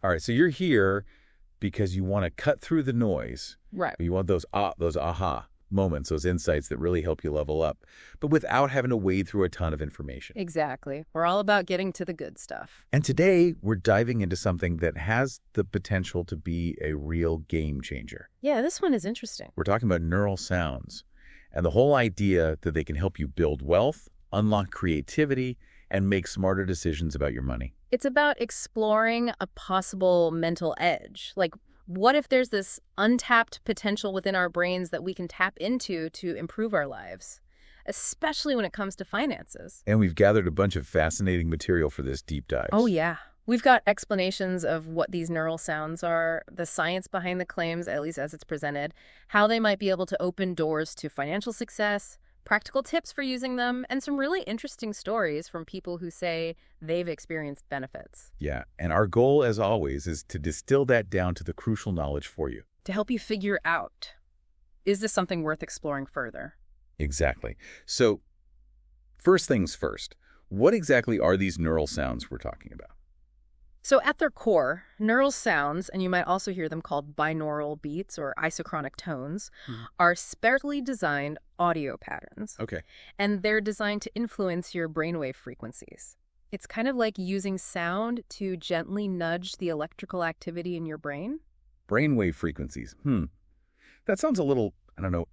All right, so you're here because you want to cut through the noise. Right. You want those aha moments, those insights that really help you level up, but without having to wade through a ton of information. Exactly. We're all about getting to the good stuff. And today, we're diving into something that has the potential to be a real game changer. Yeah, this one is interesting. We're talking about neural sounds and the whole idea that they can help you build wealth, unlock creativity, and make smarter decisions about your money. It's about exploring a possible mental edge. Like, what if there's this untapped potential within our brains that we can tap into to improve our lives, especially when it comes to finances? And we've gathered a bunch of fascinating material for this deep dive. Oh, yeah. We've got explanations of what these neural sounds are, the science behind the claims, at least as it's presented, how they might be able to open doors to financial success, practical tips for using them, and some really interesting stories from people who say they've experienced benefits. Yeah, and our goal, as always, is to distill that down to the crucial knowledge for you. To help you figure out, is this something worth exploring further? Exactly. So, first things first, what exactly are these neural sounds we're talking about? So at their core, neural sounds, and you might also hear them called binaural beats or isochronic tones, are specially designed audio patterns. Okay. And they're designed to influence your brainwave frequencies. It's kind of like using sound to gently nudge the electrical activity in your brain. Brainwave frequencies. That sounds a little,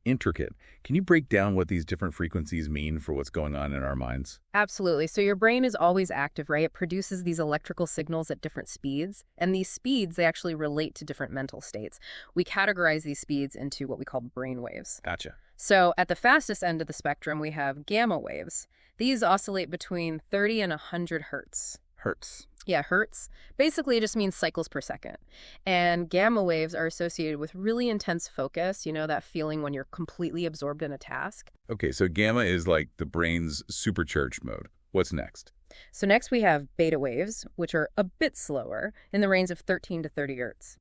intricate. Can you break down what these different frequencies mean for what's going on in our minds? Absolutely. So your brain is always active, right? It produces these electrical signals at different speeds. And these speeds, they actually relate to different mental states. We categorize these speeds into what we call brain waves. Gotcha. So at the fastest end of the spectrum, we have gamma waves. These oscillate between 30 and 100 hertz. Hertz. Yeah, hertz. Basically, it just means cycles per second. And gamma waves are associated with really intense focus, that feeling when you're completely absorbed in a task. Okay, so gamma is like the brain's supercharged mode. What's next? So next we have beta waves, which are a bit slower, in the range of 13 to 30 hertz.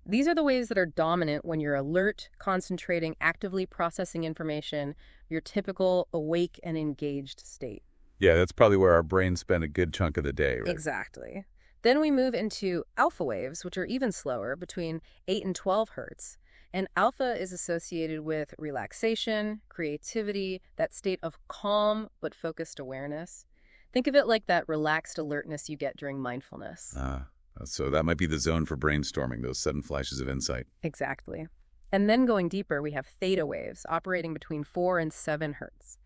These are the waves that are dominant when you're alert, concentrating, actively processing information, your typical awake and engaged state. Yeah, that's probably where our brains spend a good chunk of the day, right? Exactly. Then we move into alpha waves, which are even slower, between 8 and 12 hertz. And alpha is associated with relaxation, creativity, that state of calm but focused awareness. Think of it like that relaxed alertness you get during mindfulness. So that might be the zone for brainstorming, those sudden flashes of insight. Exactly. And then going deeper, we have theta waves operating between 4 and 7 hertz.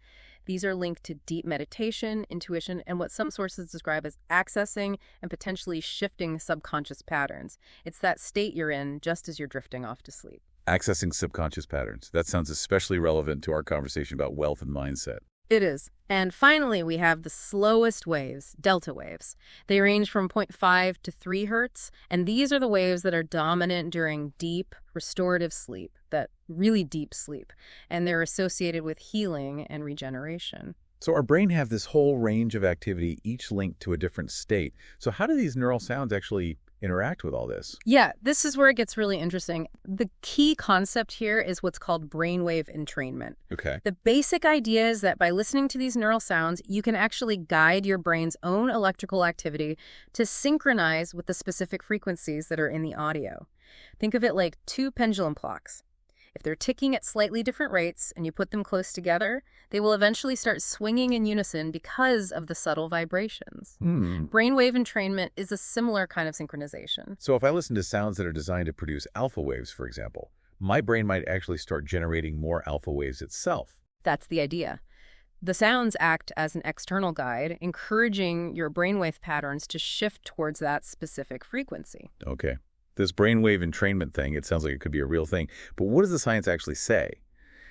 These are linked to deep meditation, intuition, and what some sources describe as accessing and potentially shifting subconscious patterns. It's that state you're in just as you're drifting off to sleep. Accessing subconscious patterns. That sounds especially relevant to our conversation about wealth and mindset. It is. And finally, we have the slowest waves, delta waves. They range from 0.5 to 3 hertz, and these are the waves that are dominant during deep, restorative sleep, that really deep sleep, and they're associated with healing and regeneration. So our brain have this whole range of activity, each linked to a different state. So how do these neural sounds actually interact with all this? Yeah, this is where it gets really interesting. The key concept here is what's called brainwave entrainment. Okay. The basic idea is that by listening to these neural sounds, you can actually guide your brain's own electrical activity to synchronize with the specific frequencies that are in the audio. Think of it like two pendulum clocks. If they're ticking at slightly different rates and you put them close together, they will eventually start swinging in unison because of the subtle vibrations. Brainwave entrainment is a similar kind of synchronization. So if I listen to sounds that are designed to produce alpha waves, for example, my brain might actually start generating more alpha waves itself. That's the idea. The sounds act as an external guide, encouraging your brainwave patterns to shift towards that specific frequency. Okay. This brainwave entrainment thing, it sounds like it could be a real thing. But what does the science actually say?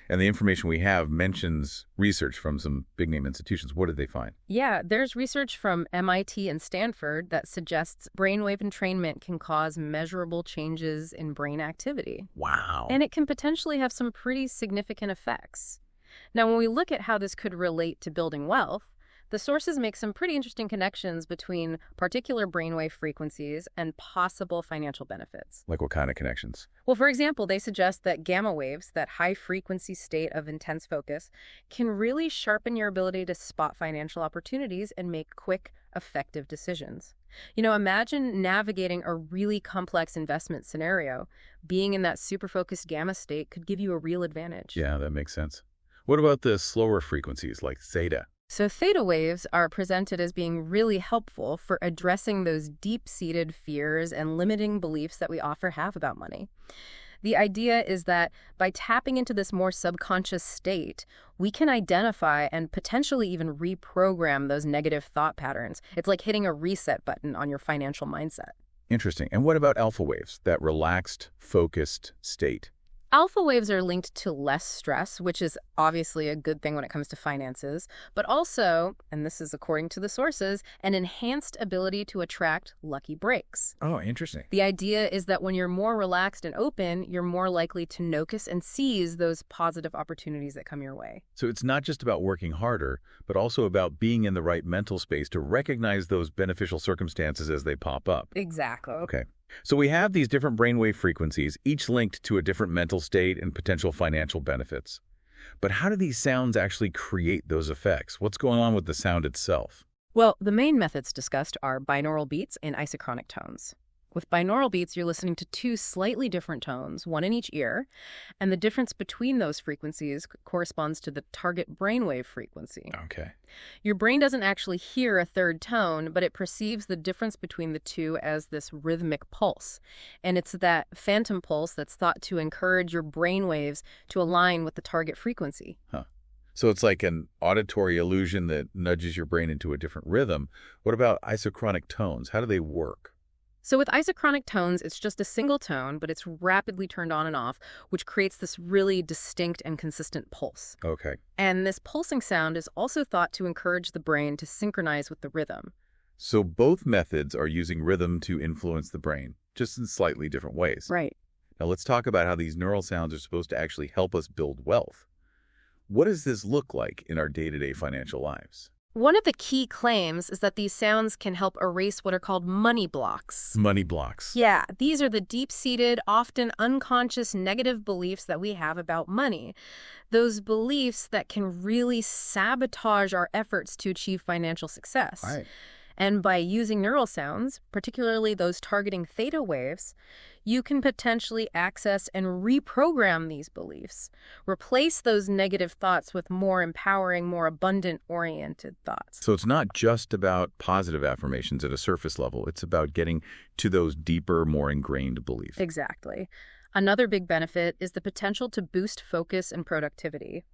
And the information we have mentions research from some big-name institutions. What did they find? Yeah, there's research from MIT and Stanford that suggests brainwave entrainment can cause measurable changes in brain activity. Wow. And it can potentially have some pretty significant effects. Now, when we look at how this could relate to building wealth, the sources make some pretty interesting connections between particular brainwave frequencies and possible financial benefits. Like what kind of connections? Well, for example, they suggest that gamma waves, that high-frequency state of intense focus, can really sharpen your ability to spot financial opportunities and make quick, effective decisions. Imagine navigating a really complex investment scenario. Being in that super focused gamma state could give you a real advantage. Yeah, that makes sense. What about the slower frequencies like theta? So theta waves are presented as being really helpful for addressing those deep-seated fears and limiting beliefs that we often have about money. The idea is that by tapping into this more subconscious state, we can identify and potentially even reprogram those negative thought patterns. It's like hitting a reset button on your financial mindset. Interesting. And what about alpha waves, that relaxed, focused state? Alpha waves are linked to less stress, which is obviously a good thing when it comes to finances, but also, and this is according to the sources, an enhanced ability to attract lucky breaks. Oh, interesting. The idea is that when you're more relaxed and open, you're more likely to notice and seize those positive opportunities that come your way. So it's not just about working harder, but also about being in the right mental space to recognize those beneficial circumstances as they pop up. Exactly. Okay. So we have these different brainwave frequencies, each linked to a different mental state and potential financial benefits. But how do these sounds actually create those effects? What's going on with the sound itself? Well, the main methods discussed are binaural beats and isochronic tones. With binaural beats, you're listening to two slightly different tones, one in each ear, and the difference between those frequencies corresponds to the target brainwave frequency. Okay. Your brain doesn't actually hear a third tone, but it perceives the difference between the two as this rhythmic pulse. And it's that phantom pulse that's thought to encourage your brain waves to align with the target frequency. Huh. So it's like an auditory illusion that nudges your brain into a different rhythm. What about isochronic tones? How do they work? So with isochronic tones, it's just a single tone, but it's rapidly turned on and off, which creates this really distinct and consistent pulse. Okay. And this pulsing sound is also thought to encourage the brain to synchronize with the rhythm. So both methods are using rhythm to influence the brain, just in slightly different ways. Right. Now let's talk about how these neural sounds are supposed to actually help us build wealth. What does this look like in our day-to-day financial lives? One of the key claims is that these sounds can help erase what are called money blocks. Money blocks. Yeah, these are the deep-seated, often unconscious negative beliefs that we have about money. Those beliefs that can really sabotage our efforts to achieve financial success. Right. And by using neural sounds, particularly those targeting theta waves, you can potentially access and reprogram these beliefs. Replace those negative thoughts with more empowering, more abundant-oriented thoughts. So it's not just about positive affirmations at a surface level. It's about getting to those deeper, more ingrained beliefs. Exactly. Another big benefit is the potential to boost focus and productivity.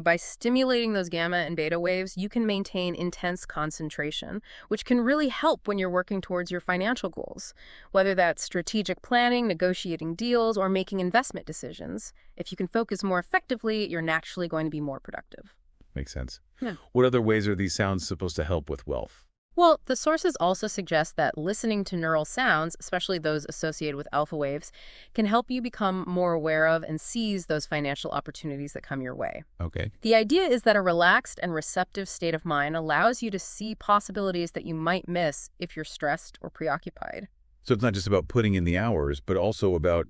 By stimulating those gamma and beta waves, you can maintain intense concentration, which can really help when you're working towards your financial goals. Whether that's strategic planning, negotiating deals, or making investment decisions, if you can focus more effectively, you're naturally going to be more productive. Makes sense. Yeah. What other ways are these sounds supposed to help with wealth? Well, the sources also suggest that listening to neural sounds, especially those associated with alpha waves, can help you become more aware of and seize those financial opportunities that come your way. Okay. The idea is that a relaxed and receptive state of mind allows you to see possibilities that you might miss if you're stressed or preoccupied. So it's not just about putting in the hours, but also about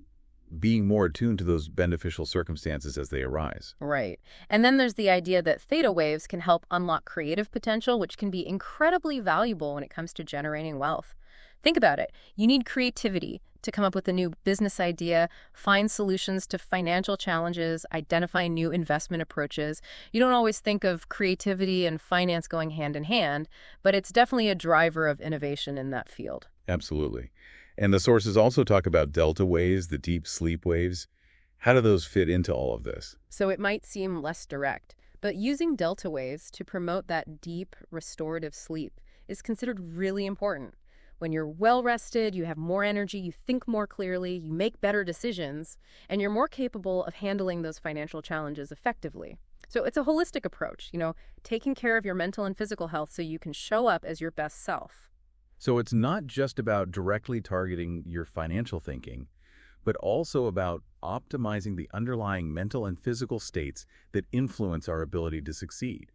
being more attuned to those beneficial circumstances as they arise. Right. And then there's the idea that theta waves can help unlock creative potential, which can be incredibly valuable when it comes to generating wealth. Think about it. You need creativity to come up with a new business idea, find solutions to financial challenges, identify new investment approaches. You don't always think of creativity and finance going hand in hand, but it's definitely a driver of innovation in that field. Absolutely. And the sources also talk about delta waves, the deep sleep waves. How do those fit into all of this? So it might seem less direct, but using delta waves to promote that deep, restorative sleep is considered really important. When you're well-rested, you have more energy, you think more clearly, you make better decisions, and you're more capable of handling those financial challenges effectively. So it's a holistic approach, taking care of your mental and physical health so you can show up as your best self. So it's not just about directly targeting your financial thinking, but also about optimizing the underlying mental and physical states that influence our ability to succeed.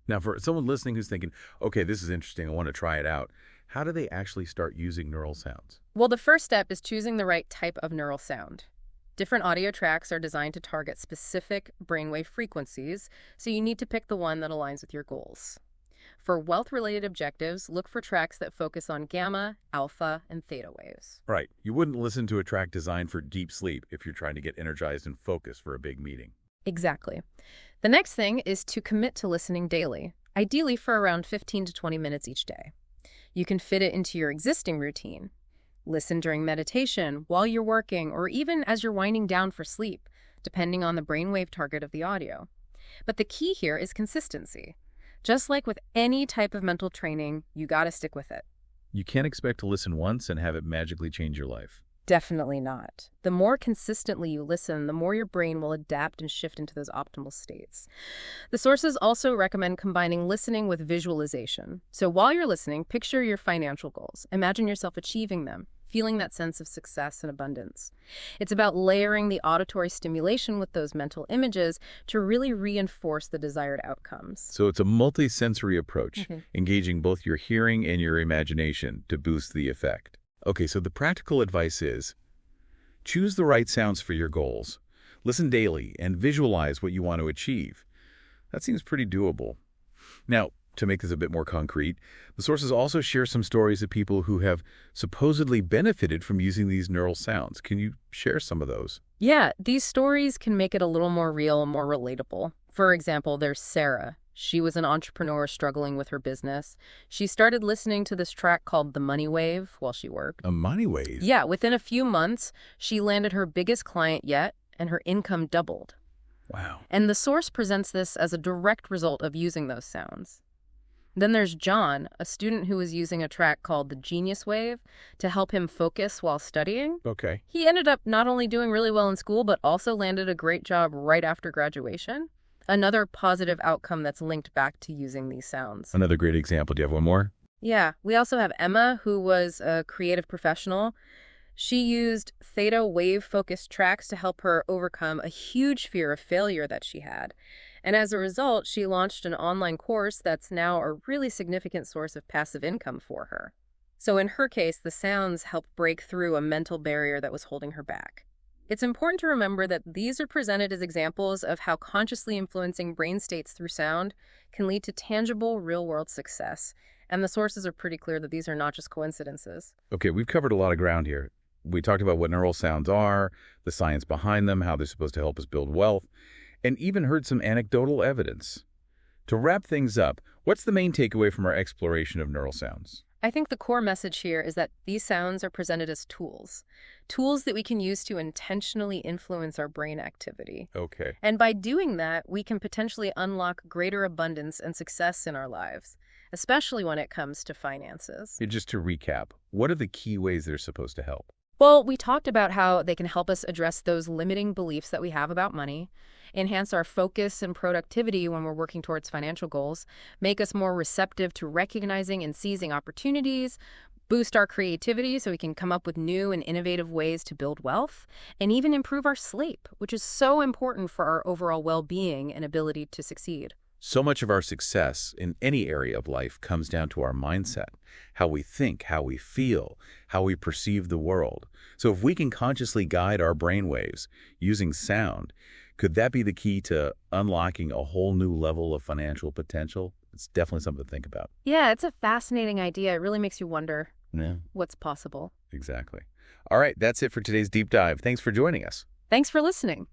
Now, for someone listening who's thinking, okay, this is interesting, I want to try it out, how do they actually start using neural sounds? Well, the first step is choosing the right type of neural sound. Different audio tracks are designed to target specific brainwave frequencies, so you need to pick the one that aligns with your goals. For wealth-related objectives, look for tracks that focus on gamma, alpha, and theta waves. Right. You wouldn't listen to a track designed for deep sleep if you're trying to get energized and focused for a big meeting. Exactly. The next thing is to commit to listening daily, ideally for around 15 to 20 minutes each day. You can fit it into your existing routine. Listen during meditation, while you're working, or even as you're winding down for sleep, depending on the brainwave target of the audio. But the key here is consistency. Just like with any type of mental training, you gotta stick with it. You can't expect to listen once and have it magically change your life. Definitely not. The more consistently you listen, the more your brain will adapt and shift into those optimal states. The sources also recommend combining listening with visualization. So while you're listening, picture your financial goals. Imagine yourself achieving them, feeling that sense of success and abundance. It's about layering the auditory stimulation with those mental images to really reinforce the desired outcomes. So it's a multi-sensory approach, engaging both your hearing and your imagination to boost the effect. Okay, so the practical advice is, choose the right sounds for your goals. Listen daily and visualize what you want to achieve. That seems pretty doable. Now, to make this a bit more concrete, the sources also share some stories of people who have supposedly benefited from using these neural sounds. Can you share some of those? Yeah, these stories can make it a little more real and more relatable. For example, there's Sarah. She was an entrepreneur struggling with her business. She started listening to this track called The Money Wave while she worked. A money wave? Yeah, within a few months, she landed her biggest client yet, and her income doubled. Wow. And the source presents this as a direct result of using those sounds. Then there's John, a student who was using a track called the Genius Wave to help him focus while studying. Okay. He ended up not only doing really well in school, but also landed a great job right after graduation. Another positive outcome that's linked back to using these sounds. Another great example. Do you have one more? Yeah, we also have Emma, who was a creative professional. She used theta wave-focused tracks to help her overcome a huge fear of failure that she had. And as a result, she launched an online course that's now a really significant source of passive income for her. So in her case, the sounds helped break through a mental barrier that was holding her back. It's important to remember that these are presented as examples of how consciously influencing brain states through sound can lead to tangible, real-world success. And the sources are pretty clear that these are not just coincidences. Okay, we've covered a lot of ground here. We talked about what neural sounds are, the science behind them, how they're supposed to help us build wealth, and even heard some anecdotal evidence. To wrap things up, what's the main takeaway from our exploration of neural sounds? I think the core message here is that these sounds are presented as tools. Tools that we can use to intentionally influence our brain activity. Okay. And by doing that, we can potentially unlock greater abundance and success in our lives, especially when it comes to finances. Just to recap, what are the key ways they're supposed to help? Well, we talked about how they can help us address those limiting beliefs that we have about money, enhance our focus and productivity when we're working towards financial goals, make us more receptive to recognizing and seizing opportunities, boost our creativity so we can come up with new and innovative ways to build wealth, and even improve our sleep, which is so important for our overall well-being and ability to succeed. So much of our success in any area of life comes down to our mindset, how we think, how we feel, how we perceive the world. So if we can consciously guide our brainwaves using sound, could that be the key to unlocking a whole new level of financial potential? It's definitely something to think about. Yeah, it's a fascinating idea. It really makes you wonder what's possible. Exactly. All right, that's it for today's deep dive. Thanks for joining us. Thanks for listening.